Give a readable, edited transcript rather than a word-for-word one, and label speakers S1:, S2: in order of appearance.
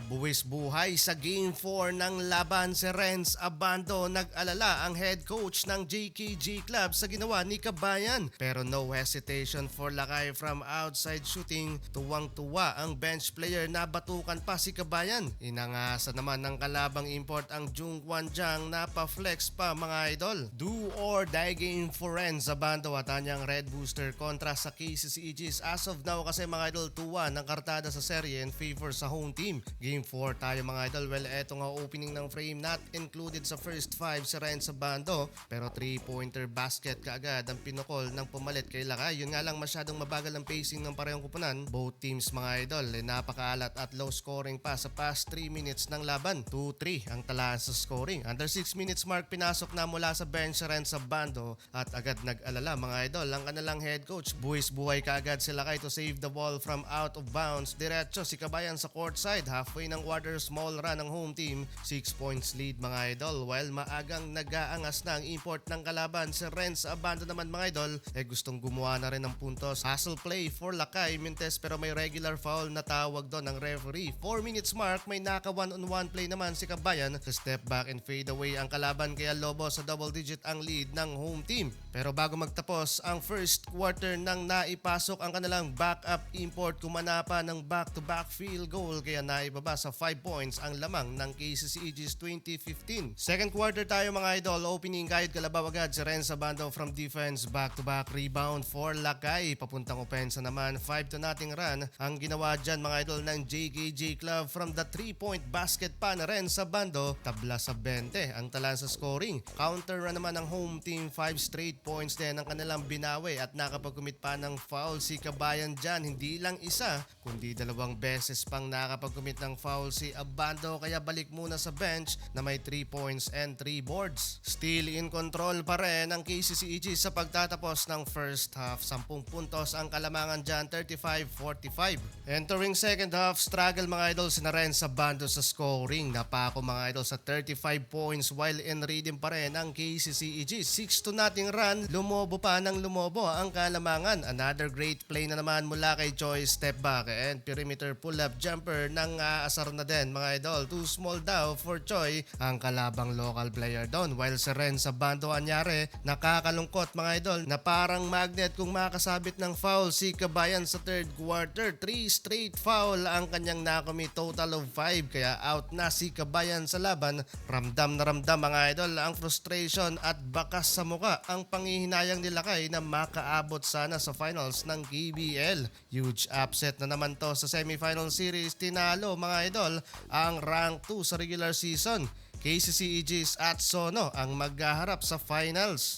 S1: Buwis buhay sa Game 4 ng laban si Renz Abando. Nag-alala ang head coach ng JKG Club sa ginawa ni Kabayan. Pero no hesitation for Lakay from outside shooting. Tuwang-tuwa ang bench player na batukan pa si Kabayan. Inangasa naman ng kalabang import ang Jungkwan Jang na pa-flex pa mga idol. Do or die game for Renz Abando at anyang Red Booster kontra sa KCC Aegis. As of now kasi mga idol 2-1 ang kartada sa serye in favor sa home team. Game 4 tayo mga idol. Well, eto nga opening ng frame not included sa first 5 si Renz Abando. Pero 3-pointer basket kaagad ang pinukol ng pumalit kay Lakay. Yun nga lang masyadong mabagal ang pacing ng parehong kupunan. Both teams mga idol napakaalat at low scoring pa sa past 3 minutes ng laban. 2-3 ang talaan sa scoring. Under 6 minutes mark pinasok na mula sa bench si Renz Abando at agad nag-alala mga idol ang kanilang head coach. Buwis buhay kaagad si Lakay to save the ball from out of bounds. Diretso si Kabayan sa court side. Halfway ng quarter, small run ng home team. 6 points lead mga idol. While maagang nag-aangas na ang import ng kalaban, si Renz Abando naman mga idol gustong gumawa na rin ng puntos. Hustle play for Lakay Mintes pero may regular foul na tawag doon ng referee. 4 minutes mark may naka 1-on-1 play naman si Kabayan. Sa step back and fade away ang kalaban kaya Lobo sa double digit ang lead ng home team. Pero bago magtapos ang first quarter nang naipasok ang kanilang backup import, kumanapa ng back-to-back field goal kaya naibaba sa 5 points ang lamang ng KCC Aegis 2015. Second quarter tayo mga idol. Opening kahit kalabaw agad si Renz Abando from defense. Back-to-back rebound for Lakay. Papuntang opensa naman. 5-0 run ang ginawa dyan mga idol ng JKG Club from the 3-point basket pa na Renz Abando. Tabla sa 20 ang talan sa scoring. Counter run naman ng home team. 5 straight points din ang kanilang binawi at nakapag-commit pa ng foul si Kabayan dyan. Hindi lang isa kundi dalawang beses pang nakapag-commit ng foul si Abando kaya balik muna sa bench na may 3 points and 3 boards. Still in control pa rin ang KCC Aegis sa pagtatapos ng first half. 10 puntos ang kalamangan dyan, 35-45. Entering second half, struggle mga idol si Renz Abando sa scoring. Napako mga idol sa 35 points while in rhythm pa rin ang KCC Aegis. 6-0 run, lumobo pa ng lumobo ang kalamangan. Another great play na naman mula kay Choi, step back and perimeter pull-up jumper ng asar na din mga idol. Too small daw for Choi ang kalabang local player doon. While si Renz Abando anyari, nakakalungkot mga idol na parang magnet kung makasabit ng foul si Kabayan sa third quarter. 3 straight foul ang kanyang nakommit, total of 5 kaya out na si Kabayan sa laban. Ramdam na ramdam mga idol ang frustration at bakas sa muka ang panghihinayang ni Lakay na makaabot sana sa finals ng KBL. Huge upset na naman to sa semifinal series. Tinalo mga idol ang rank 2 sa regular season. KCC Aegis at Sono ang maghaharap sa finals.